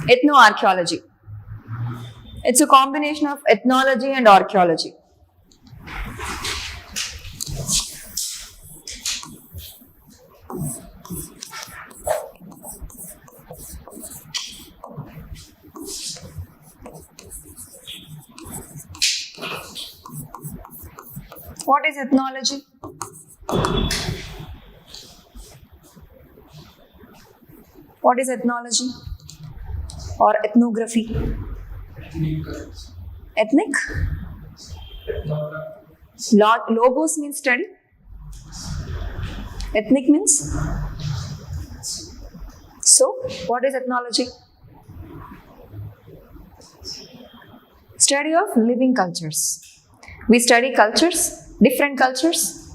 Ethnoarchaeology. It's a combination of ethnology and archaeology. What is ethnology? What is ethnology or ethnography? Ethnic? Logos means study. Ethnic means? So, what is ethnology? Study of living cultures. We study cultures, different cultures,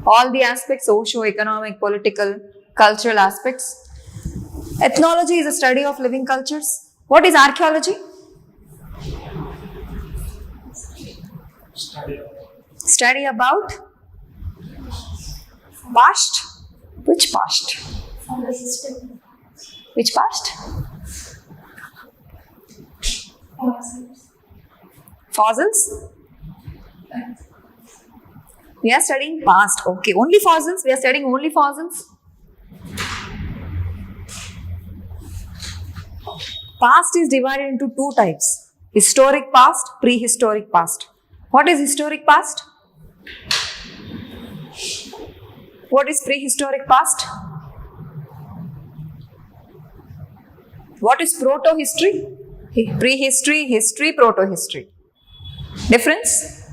all the aspects, socio-economic, political, cultural aspects. Ethnology is a study of living cultures. What is archaeology? Study about past. Which past? Which past? Fossils? We are studying past. Okay, only fossils? We are studying only fossils? Past is divided into two types. Historic past, prehistoric past. What is historic past? What is prehistoric past? What is proto-history? Prehistory, history, proto-history. Difference?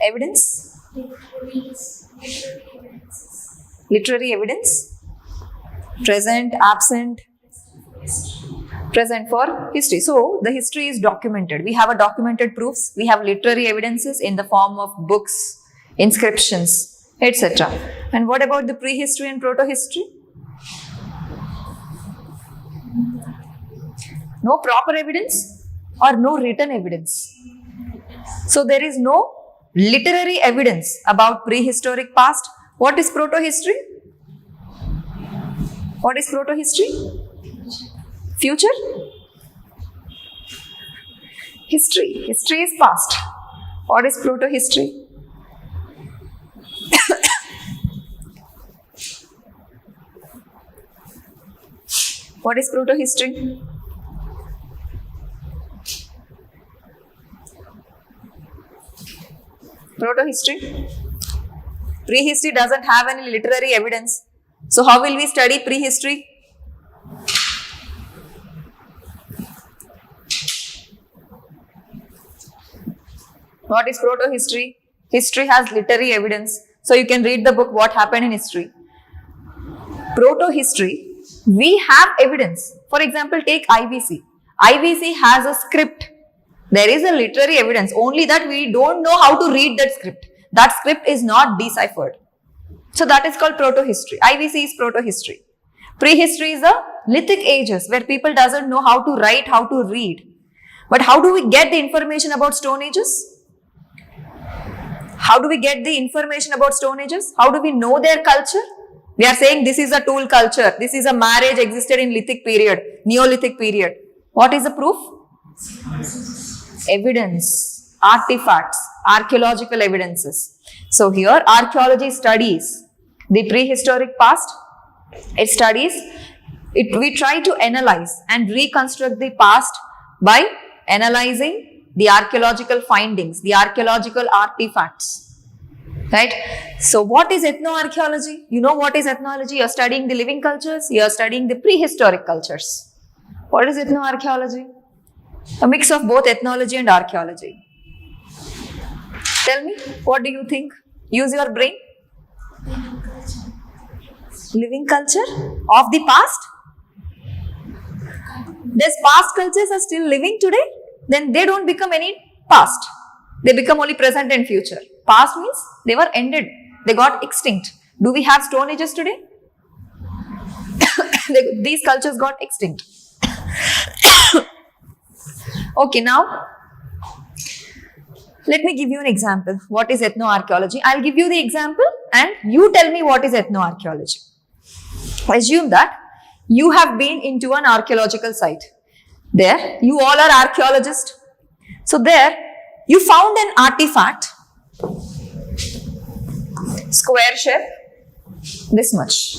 Evidence? Literary evidence? Present, absent? Present for history. So, the history is documented. We have a documented proofs. We have literary evidences in the form of books, inscriptions, etc. And what about the prehistory and proto-history? No proper evidence or no written evidence. So, there is no literary evidence about prehistoric past. What is proto-history? What is proto-history? Future? History. History is past. What is proto-history? What is proto-history? Proto-history? Prehistory doesn't have any literary evidence. So how will we study prehistory? What is proto-history? History has literary evidence. So you can read the book What Happened in History. Proto-history, we have evidence. For example, take IVC. IVC has a script. There is a literary evidence, only that we don't know how to read that script. That script is not deciphered. So that is called proto-history. IVC is proto-history. Prehistory is the lithic ages where people doesn't know how to write, how to read. But how do we get the information about stone ages? How do we get the information about stone ages? How do we know their culture? We are saying this is a tool culture. This is a marriage existed in lithic period, Neolithic period. What is the proof? Evidence, artifacts, archaeological evidences. So here archaeology studies the prehistoric past. It studies, we try to analyze and reconstruct the past by analyzing the archaeological findings, the archaeological artifacts. Right? So what is ethnoarchaeology? You know what is ethnology? You are studying the living cultures, you are studying the prehistoric cultures. What is ethnoarchaeology? A mix of both ethnology and archaeology. Tell me, what do you think? Use your brain. Living culture of the past? Does past cultures are still living today? Then they don't become any past. They become only present and future. Past means they were ended. They got extinct. Do we have stone ages today? These cultures got extinct. Okay, now let me give you an example. What is ethnoarchaeology? I'll give you the example and you tell me what is ethnoarchaeology. Assume that you have been into an archaeological site. There, you all are archaeologists. So there, you found an artifact, square shape, this much.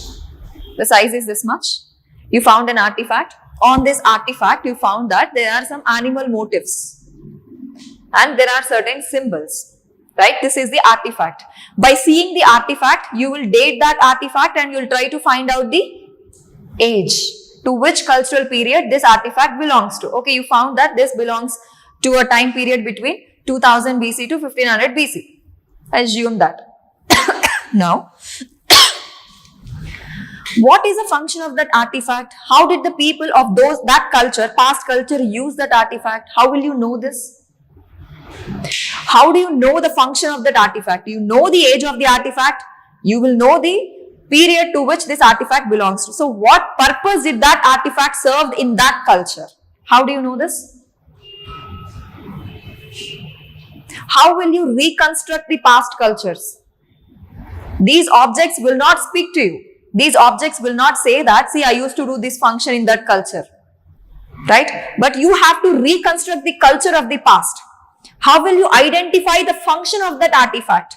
The size is this much. You found an artifact. On this artifact, you found that there are some animal motifs and there are certain symbols, right? This is the artifact. By seeing the artifact, you will date that artifact and you will try to find out the age, to which cultural period this artifact belongs to. Okay, you found that this belongs to a time period between 2000 BC to 1500 BC. Assume that. Now, what is the function of that artifact? How did the people of that culture, past culture, use that artifact? How will you know this? How do you know the function of that artifact? You know the age of the artifact. You will know the period to which this artifact belongs to. So, what purpose did that artifact serve in that culture? How do you know this? How will you reconstruct the past cultures? These objects will not speak to you. These objects will not say that, see, I used to do this function in that culture, right? But you have to reconstruct the culture of the past. How will you identify the function of that artifact?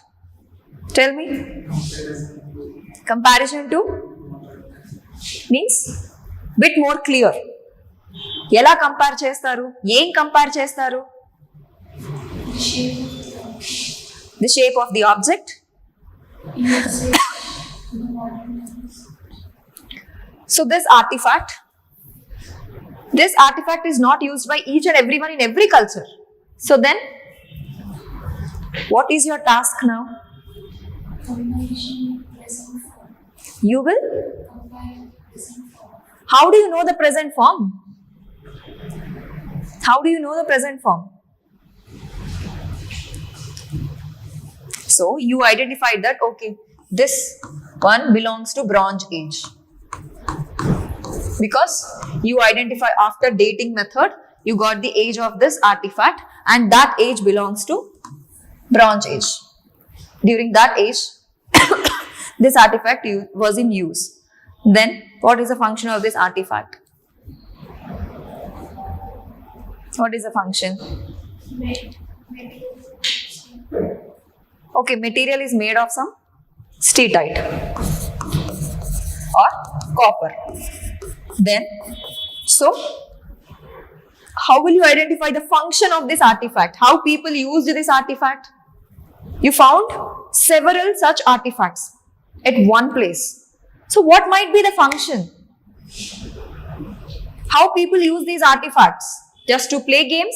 Tell me. Comparison to? Means bit more clear. Ela compare chestaru? Em compare chestaru? The shape of the object. So this artifact is not used by each and everyone in every culture. So then, what is your task now? You will? How do you know the present form? How do you know the present form? So, you identified that, okay, this one belongs to Bronze Age. Because you identify after dating method, you got the age of this artifact and that age belongs to Bronze Age. During that age, this artifact was in use. Then, what is the function of this artifact? What is the function? Okay, material is made of some steatite or copper. Then, so, how will you identify the function of this artifact? How people used this artifact? You found several such artifacts at one place. So, what might be the function? How people use these artifacts? Just to play games?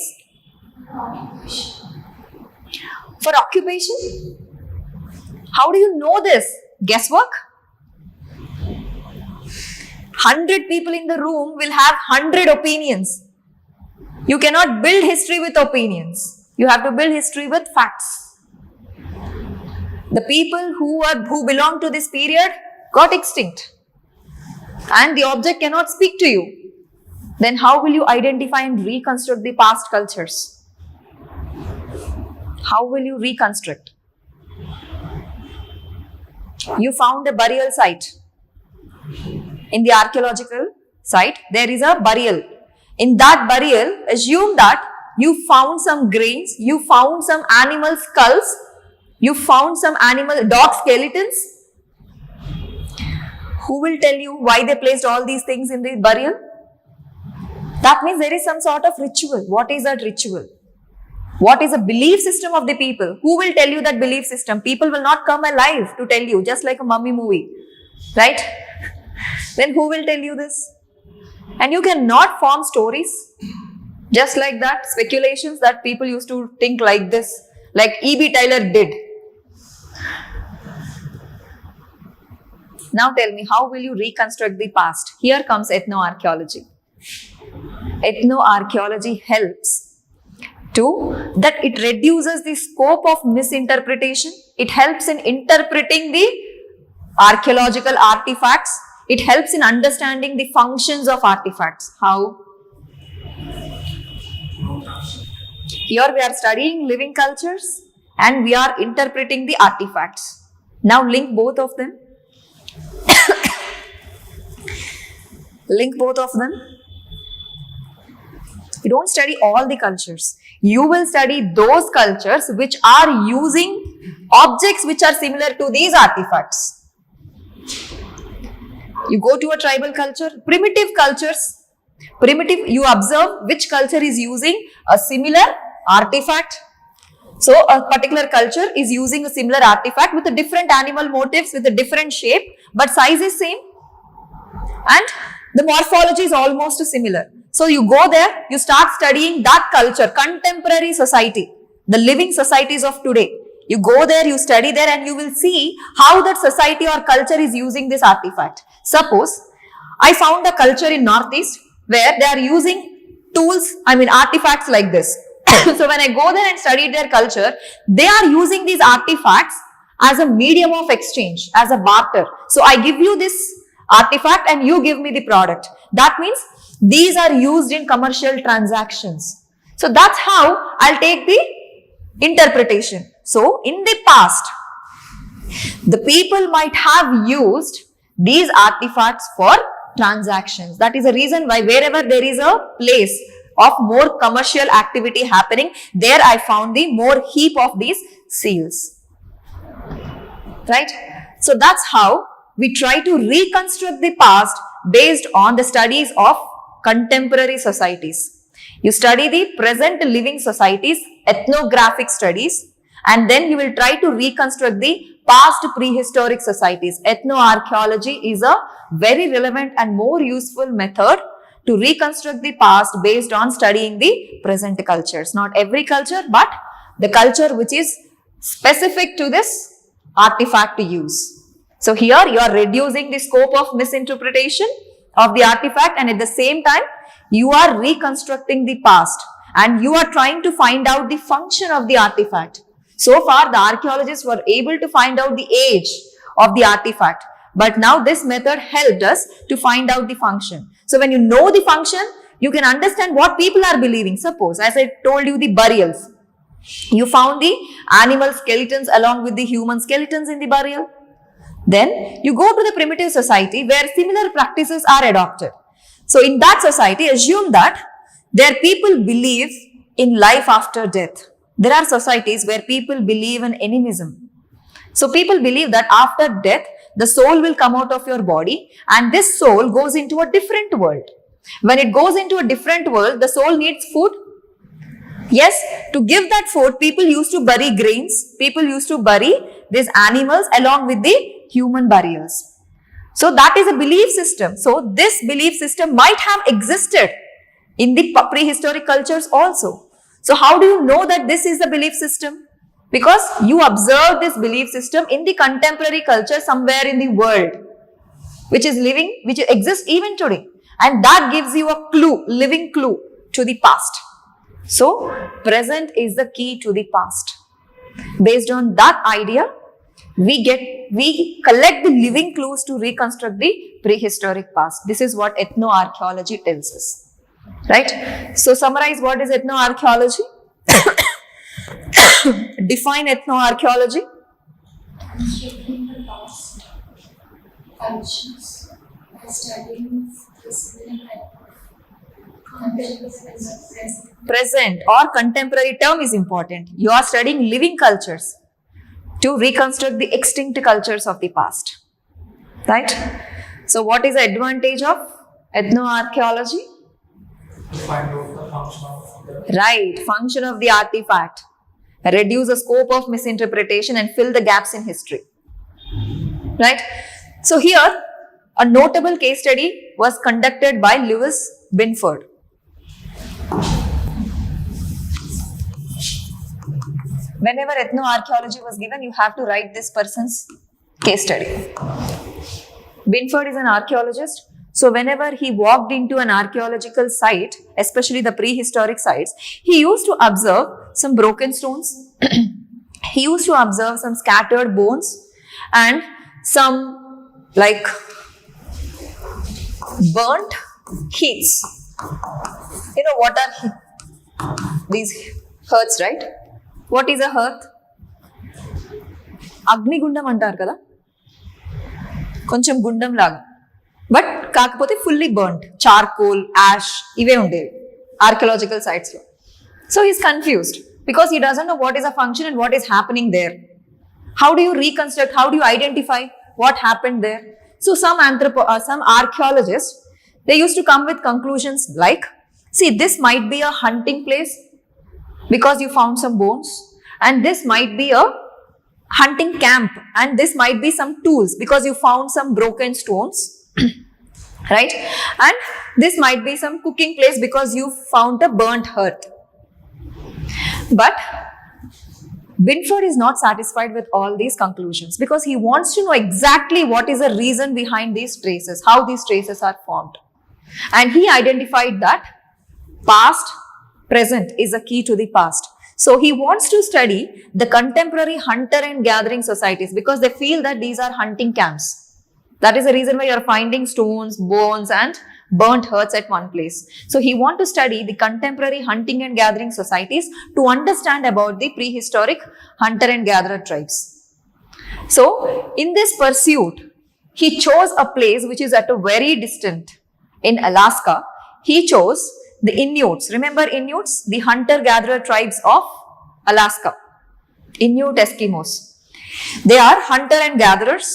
For occupation? How do you know this? Guesswork? 100 people in the room will have 100 opinions. You cannot build history with opinions. You have to build history with facts. The people who belong to this period got extinct. And the object cannot speak to you. Then how will you identify and reconstruct the past cultures? How will you reconstruct? You found a burial site. In the archaeological site, there is a burial. In that burial, assume that you found some grains, you found some animal skulls, you found some animal dog skeletons. Who will tell you why they placed all these things in the burial? That means there is some sort of ritual. What is that ritual? What is the belief system of the people? Who will tell you that belief system? People will not come alive to tell you, just like a mummy movie, right? Then who will tell you this? And you cannot form stories just like that, speculations that people used to think like this, like E.B. Taylor did. Now tell me, how will you reconstruct the past? Here comes ethnoarchaeology. Ethnoarchaeology helps that it reduces the scope of misinterpretation. It helps in interpreting the archaeological artifacts. It helps in understanding the functions of artifacts. How? Here we are studying living cultures and we are interpreting the artifacts. Now link both of them. Link both of them. You don't study all the cultures. You will study those cultures which are using objects which are similar to these artifacts. You go to a tribal culture, primitive cultures, you observe which culture is using a similar artifact. So a particular culture is using a similar artifact with a different animal motifs, with a different shape, but size is same and the morphology is almost similar. So you go there, you start studying that culture, contemporary society, the living societies of today. You go there, you study there, and you will see how that society or culture is using this artifact. Suppose I found a culture in Northeast where they are using tools, artifacts like this. So when I go there and study their culture, they are using these artifacts as a medium of exchange, as a barter. So I give you this artifact and you give me the product. That means these are used in commercial transactions. So that's how I'll take the interpretation. So in the past, the people might have used these artifacts for transactions. That is the reason why wherever there is a place of more commercial activity happening, there I found the more heap of these seals. Right? So that's how we try to reconstruct the past based on the studies of contemporary societies. You study the present living societies, ethnographic studies, and then you will try to reconstruct the past prehistoric societies. Ethnoarchaeology is a very relevant and more useful method to reconstruct the past based on studying the present cultures. Not every culture, but the culture which is specific to this artifact use. So here you are reducing the scope of misinterpretation of the artifact, and at the same time you are reconstructing the past and you are trying to find out the function of the artifact. So far the archaeologists were able to find out the age of the artifact, but now this method helped us to find out the function. So when you know the function, you can understand what people are believing. Suppose, as I told you, the burials. You found the animal skeletons along with the human skeletons in the burial. Then you go to the primitive society where similar practices are adopted. So in that society, assume that their people believe in life after death. There are societies where people believe in animism. So people believe that after death, the soul will come out of your body and this soul goes into a different world. When it goes into a different world, the soul needs food. Yes, to give that food, people used to bury grains. People used to bury these animals along with the human burials. So that is a belief system. So this belief system might have existed in the prehistoric cultures also. So how do you know that this is the belief system? Because you observe this belief system in the contemporary culture somewhere in the world, which is living, which exists even today. And that gives you a clue, living clue to the past. So present is the key to the past. Based on that idea, we collect the living clues to reconstruct the prehistoric past. This is what ethnoarchaeology tells us. Right? So summarize, what is ethnoarchaeology? Define ethnoarchaeology. Shaping the past functions by studying the present or contemporary term is important. You are studying living cultures to reconstruct the extinct cultures of the past. Right? So what is the advantage of ethnoarchaeology? Find out the function of the Right, function of the artifact. Reduce the scope of misinterpretation and fill the gaps in history. Right? So here, a notable case study was conducted by Lewis Binford. Whenever ethnoarchaeology was given, you have to write this person's case study. Binford is an archaeologist. So whenever he walked into an archaeological site, especially the prehistoric sites, he used to observe some broken stones. He used to observe some scattered bones and some like burnt heaths. You know what are these hearths, right? What is a hearth? Agni gundam antar kada? Koncham gundam laga. But కాకపోతే fully burned, charcoal, ash ఇవే ఉండేవి archaeological సైట్స్లో. So he's confused because he doesn't know what is a function and what is happening there. How do you reconstruct? How do you identify what happened there? So some archaeologists, they used to come with conclusions like, see, this might be a hunting place because you found some bones, and this might be a hunting camp, and this might be some tools because you found some broken stones, right? And this might be some cooking place because you found a burnt hearth. But Binford is not satisfied with all these conclusions because he wants to know exactly what is the reason behind these traces, how these traces are formed. And he identified that past, present is the key to the past. So he wants to study the contemporary hunter and gathering societies because they feel that these are hunting camps. That is the reason why you are finding stones, bones and burnt hearths at one place. So he wants to study the contemporary hunting and gathering societies to understand about the prehistoric hunter and gatherer tribes. So in this pursuit, he chose a place which is at a very distant in Alaska. He chose the Inuits. Remember Inuits? The hunter gatherer tribes of Alaska. Inuit Eskimos. They are hunter and gatherers.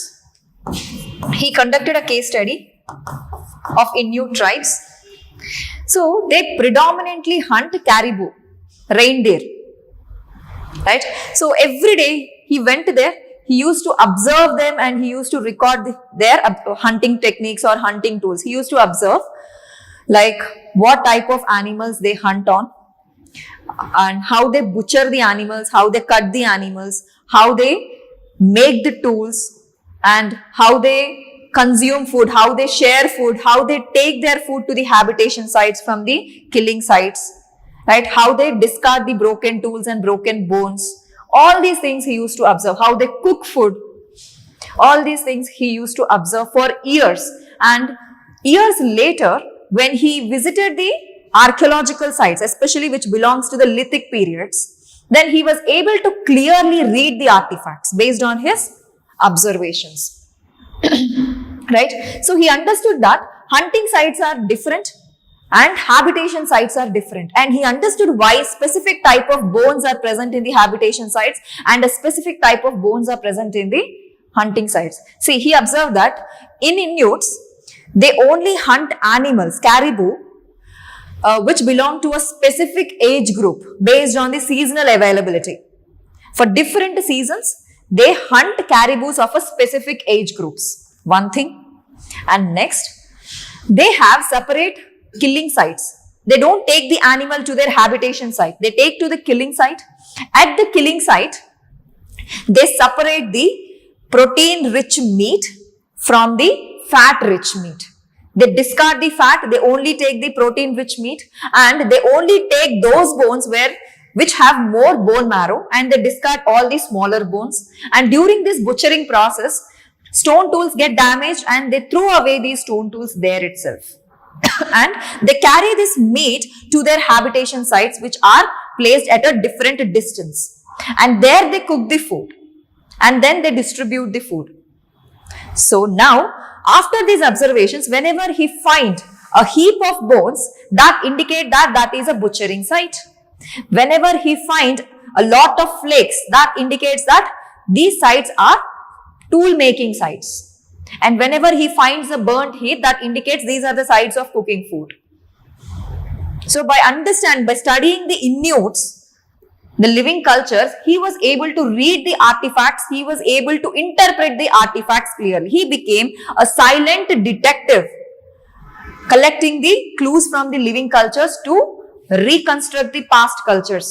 He conducted a case study of Inuit tribes. So they predominantly hunt caribou, reindeer, right? So every day he went there, he used to observe them and he used to record their hunting techniques or hunting tools. He used to observe like what type of animals they hunt on and how they butcher the animals, how they cut the animals, how they make the tools and how they consume food, how they share food, how they take their food to the habitation sites from the killing sites, right? How they discard the broken tools and broken bones. All these things he used to observe. How they cook food. All these things he used to observe for years. And years later, when he visited the archaeological sites, especially which belongs to the lithic periods, then he was able to clearly read the artifacts based on his observations. Right? So he understood that hunting sites are different and habitation sites are different. And he understood why specific type of bones are present in the habitation sites and a specific type of bones are present in the hunting sites. See, he observed that in Inuits, they only hunt animals, caribou, which belong to a specific age group based on the seasonal availability. For different seasons, they hunt caribous of a specific age groups. One thing. And next, they have separate killing sites. They don't take the animal to their habitation site. They take to the killing site. At the killing site, they separate the protein-rich meat from the fat-rich meat. They discard the fat, they only take the protein-rich meat, and they only take those bones which have more bone marrow, and they discard all the smaller bones. And during this butchering process, stone tools get damaged and they throw away these stone tools there itself. And they carry this meat to their habitation sites which are placed at a different distance. And there they cook the food and then they distribute the food. So now, after these observations, whenever he finds a heap of bones, that indicate that is a butchering site. Whenever he finds a lot of flakes, that indicates that these sites are tool making sites. And whenever he finds a burnt heap, that indicates these are the sites of cooking food. So by studying the Inuits, the living cultures, he was able to read the artifacts, he was able to interpret the artifacts clearly. He became a silent detective, collecting the clues from the living cultures to reconstruct the past cultures,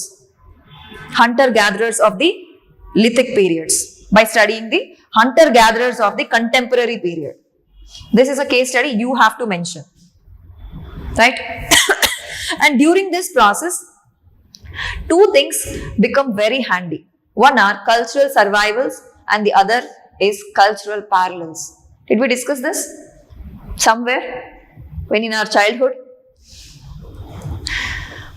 hunter-gatherers of the lithic periods, by studying the hunter-gatherers of the contemporary period. This is a case study you have to mention, right? And during this process, two things become very handy. One are cultural survivals and the other is cultural parallels. Did we discuss this somewhere when in our childhood?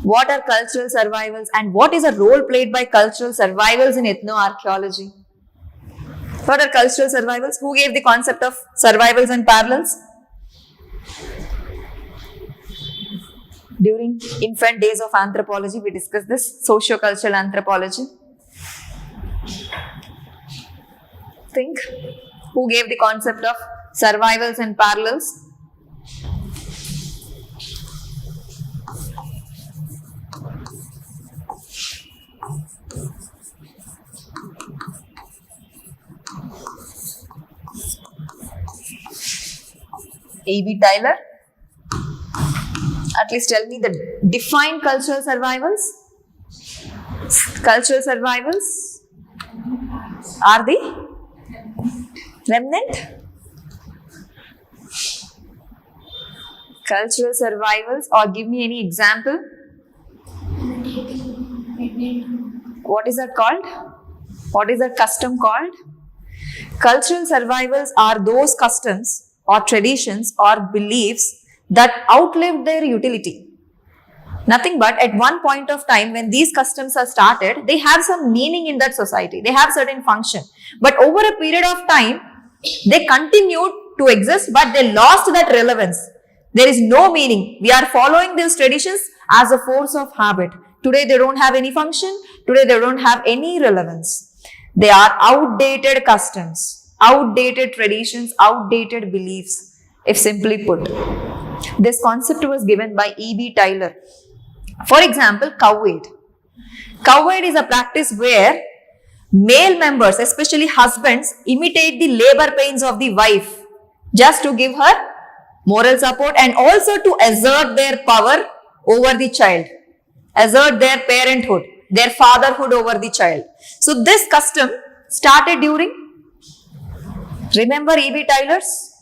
What are cultural survivals and what is a role played by cultural survivals in ethnoarchaeology? What are cultural survivals? Who gave the concept of survivals and parallels? During infant days of anthropology, we discussed this socio-cultural anthropology. Think, who gave the concept of survivals and parallels? A.B. Tyler. At least tell me the define cultural survivals. Cultural survivals are the remnant. Cultural survivals, or give me any example. What is that called? What is that custom called? Cultural survivals are those customs or traditions or beliefs that outlived their utility. Nothing but at one point of time when these customs are started, they have some meaning in that society. They have certain function. But over a period of time, they continued to exist, but they lost that relevance. There is no meaning. We are following these traditions as a force of habit. Today they don't have any function. Today they don't have any relevance. They are outdated customs, outdated traditions, outdated beliefs, if simply put. This concept was given by E.B. Tyler. For example, cow-aid. Cow-aid is a practice where male members, especially husbands, imitate the labor pains of the wife just to give her moral support and also to assert their power over the child, assert their parenthood, their fatherhood over the child. So this custom started during, remember E.B. Tyler's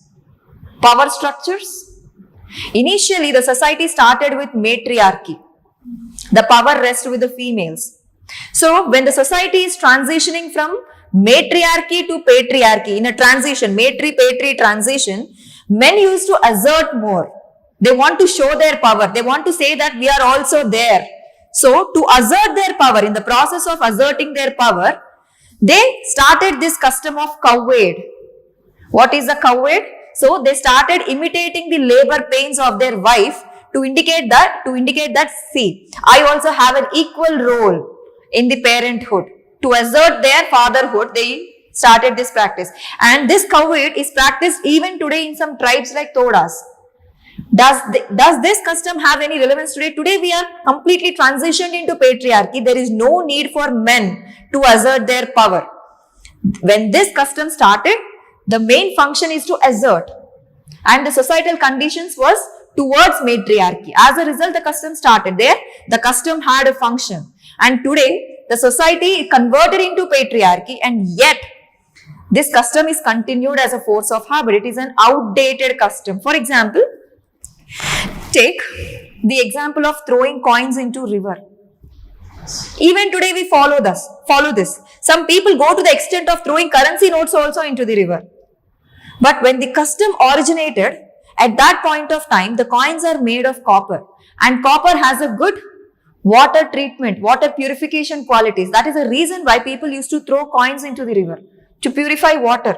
power structures? Initially, the society started with matriarchy. The power rests with the females. So, when the society is transitioning from matriarchy to patriarchy, in a transition, matri-patri transition, men used to assert more. They want to show their power. They want to say that we are also there. So, to assert their power, in the process of asserting their power, they started this custom of cow-aid. What is the cow-aid? So, they started imitating the labor pains of their wife to indicate that, see, I also have an equal role in the parenthood. To assert their fatherhood, they started this practice. And this cow-aid is practiced even today in some tribes like Todas. Does this custom have any relevance today? Today we are completely transitioned into patriarchy. There is no need for men to assert their power. When this custom started, the main function is to assert. And the societal conditions was towards matriarchy. As a result, the custom started there. The custom had a function. And today, the society converted into patriarchy, and yet this custom is continued as a force of habit. It is an outdated custom. For example, take the example of throwing coins into river. Even today we follow this. Some people go to the extent of throwing currency notes also into the river. But when the custom originated, at that point of time, the coins are made of copper, and copper has a good water treatment, water purification qualities. That is the reason why people used to throw coins into the river, to purify water.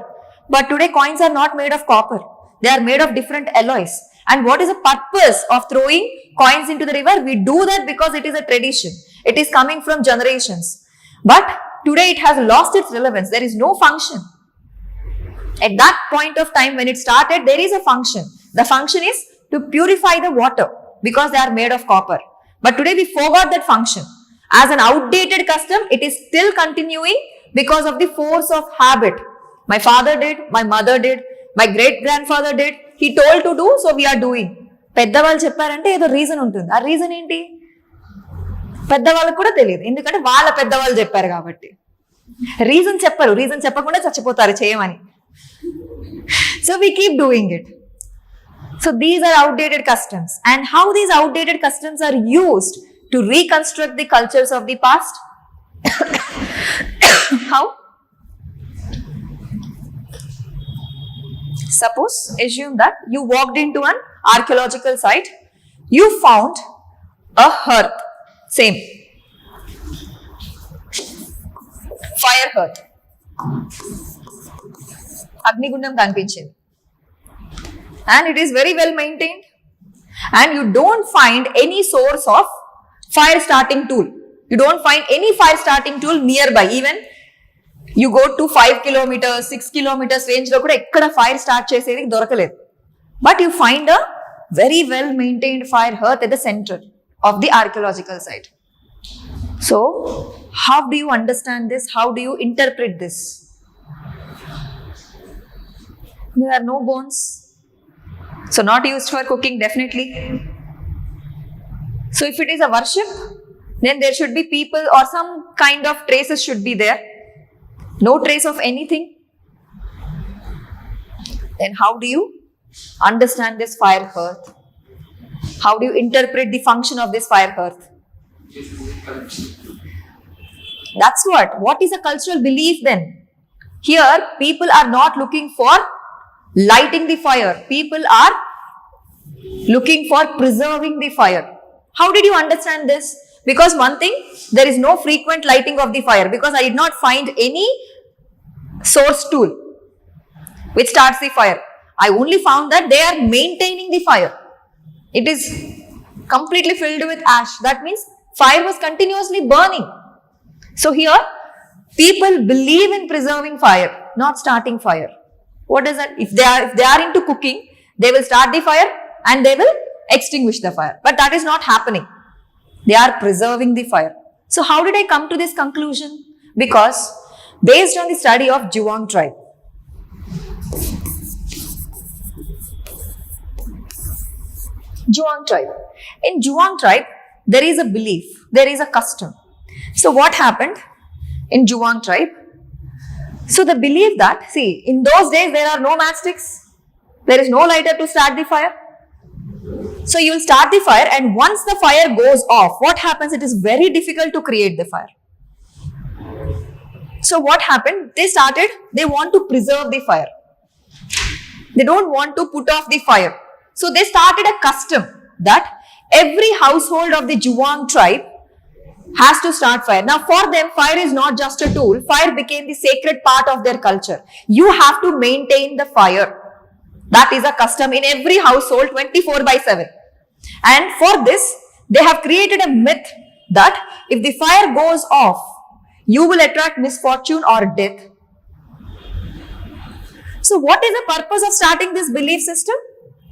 But today coins are not made of copper. They are made of different alloys. And what is the purpose of throwing coins into the river? We do that because it is a tradition. It is coming from generations. But today it has lost its relevance. There is no function. At that point of time when it started, there is a function. The function is to purify the water because they are made of copper. But today we forgot that function. As an outdated custom, it is still continuing because of the force of habit. My father did, my mother did, my great-grandfather did. He told to do, so we are doing. పెద్దవాళ్ళు చెప్పారంటే ఏదో reason ఉంటుంది. ఆ reason ఏంటి? పెద్దవాళ్ళకు కూడా తెలియదు. ఎందుకంటే వాళ్ళ పెద్దవాళ్ళు చెప్పారు కాబట్టి. రీజన్ చెప్పరు. రీజన్ చెప్పకుండా చచ్చిపోతారు చేయమని. So we keep doing it. So these are outdated customs. And how these outdated customs are used to reconstruct the cultures of the past? How? Suppose, assume that you walked into an archaeological site, you found a hearth, same, fire hearth. అగ్నిగుండం కనిపించింది. And it is very well maintained. and you don't find any source of fire starting tool. You don't find any fire starting tool nearby. Even you go to 5 kilometers, 6 kilometers range lo kuda ekkada fire start chesedi dorakaలేదు. But you find a very well maintained fire hearth at the center of the archaeological site. So, how do you understand this? How do you interpret this? There are no bones. So, not used for cooking, definitely. So, if it is a worship, then there should be people or some kind of traces should be there. No trace of anything. Then how do you understand this fire hearth? How do you interpret the function of this fire hearth? That's what. What is a cultural belief then? Here, people are not looking for lighting the fire. People are looking for preserving the fire. How did you understand this? Because one thing, there is no frequent lighting of the fire because I did not find any source tool which starts the fire. I only found that they are maintaining the fire. It is completely filled with ash. That means fire was continuously burning. So here, people believe in preserving fire, not starting fire. What is that? If they are into cooking, they will start the fire and they will extinguish the fire. But that is not happening. They are preserving the fire. So how did I come to this conclusion? Because based on the study of Zhuang tribe. Zhuang tribe. In Zhuang tribe, there is a belief, there is a custom. So what happened in Zhuang tribe? So the belief that, see, in those days there are no matchsticks, there is no lighter to start the fire. So you will start the fire and once the fire goes off, what happens? It is very difficult to create the fire. So what happened? They want to preserve the fire. They don't want to put off the fire. So they started a custom that every household of the Zhuang tribe has to start fire. Now for them, fire is not just a tool. Fire became the sacred part of their culture. You have to maintain the fire. That is a custom in every household 24/7. And for this, they have created a myth that if the fire goes off, you will attract misfortune or death. So what is the purpose of starting this belief system?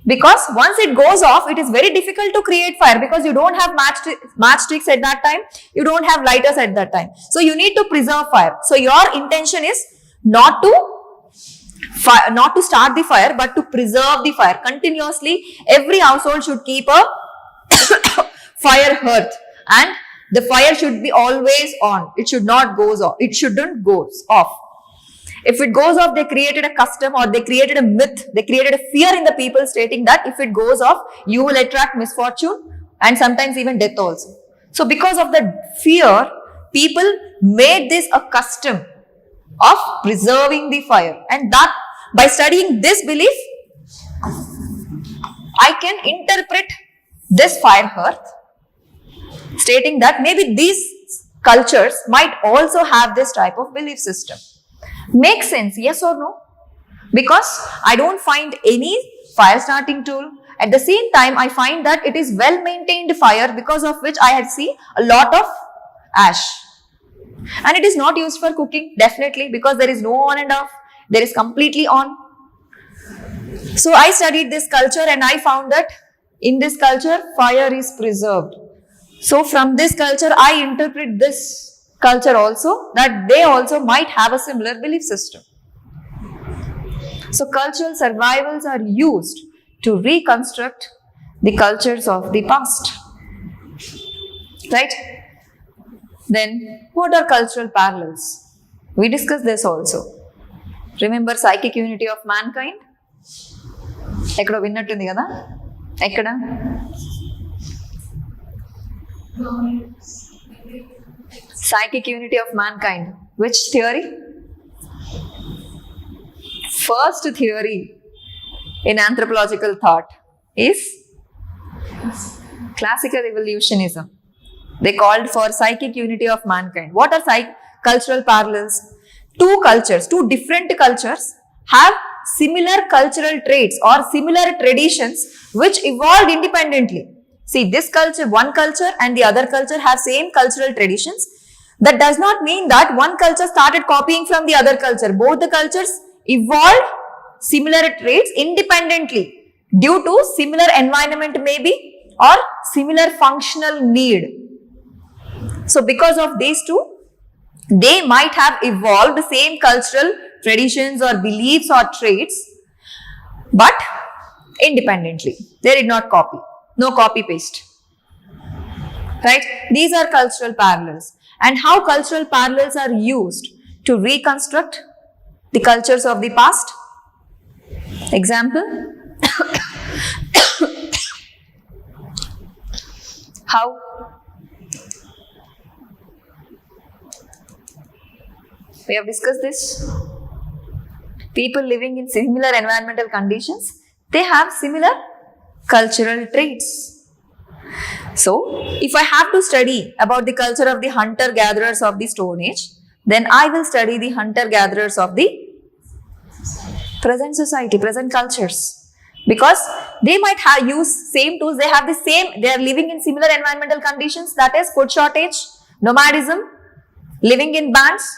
Because once it goes off, it is very difficult to create fire because you don't have matchsticks at that time. You don't have lighters at that time. So you need to preserve fire. So your intention is not to start the fire, but to preserve the fire continuously. Every household should keep a fire hearth, and the fire should be always on. It should not go off. It shouldn't go off. If it goes off, they created a custom or they created a myth. They created a fear in the people stating that if it goes off, you will attract misfortune and sometimes even death also. So because of the fear, people made this a custom of preserving the fire. And that by studying this belief, I can interpret this fire hearth stating that maybe these cultures might also have this type of belief system. Makes sense, yes or no? Because I don't find any fire starting tool. At the same time, I find that it is well maintained fire because of which I had seen a lot of ash. And it is not used for cooking, definitely, because there is no on and off. There is completely on. So I studied this culture and I found that in this culture, fire is preserved. So from this culture, I interpret this culture also, that they also might have a similar belief system. So cultural survivals are used to reconstruct the cultures of the past. Right? Then, what are cultural parallels? We discussed this also. Remember psychic unity of mankind? Ekkado vinnattundi kada? Ekkada? Psychic unity of mankind. Which theory? First theory in anthropological thought is classical evolutionism. They called for psychic unity of mankind. What are cultural parallels? Two different cultures have similar cultural traits or similar traditions which evolved independently. See, this culture, one culture and the other culture have same cultural traditions. That does not mean that one culture started copying from the other culture. Both the cultures evolved similar traits independently due to similar environment maybe or similar functional need. So because of these two, they might have evolved the same cultural traditions or beliefs or traits, but independently. They did not copy. No copy paste. Right? These are cultural parallels. And how cultural parallels are used to reconstruct the cultures of the past. Example. How? We have discussed this. People living in similar environmental conditions, they have similar cultural traits. So, if I have to study about the culture of the hunter-gatherers of the Stone Age, then I will study the hunter-gatherers of the present society, present cultures. Because they might have used same tools, they are living in similar environmental conditions, that is food shortage, nomadism, living in bands,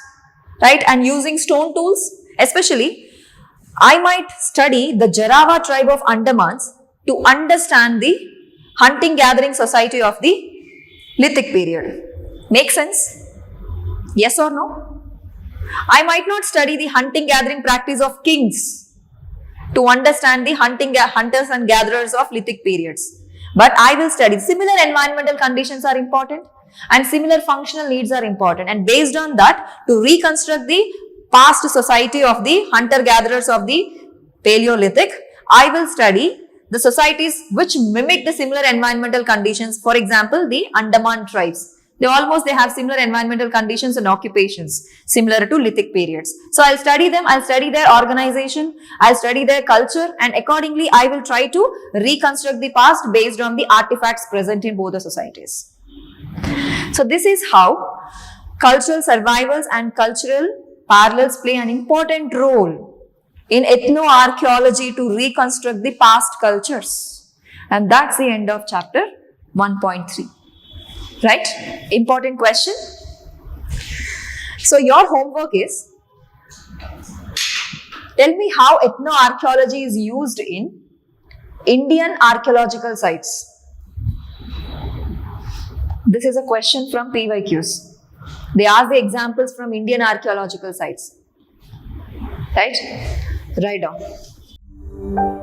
right, and using stone tools. Especially, I might study the Jarawa tribe of Andamans to understand the hunting-gathering society of the Lithic period. Make sense? Yes or no? I might not study the hunting-gathering practice of kings to understand the hunters and gatherers of Lithic periods. But I will study similar environmental conditions are important and similar functional needs are important, and based on that to reconstruct the past society of the hunter-gatherers of the Paleolithic, I will study the societies which mimic the similar environmental conditions. For example, the Andaman tribes. They have similar environmental conditions and occupations similar to Lithic periods. So I'll study them, I'll study their organization, I'll study their culture, and accordingly I will try to reconstruct the past based on the artifacts present in both the societies. So this is how cultural survivals and cultural parallels play an important role in ethno-archaeology to reconstruct the past cultures. And that's the end of chapter 1.3. Right? Important question. So your homework is, tell me how ethno-archaeology is used in Indian archaeological sites. This is a question from PYQs. They ask the examples from Indian archaeological sites. Right? Write down.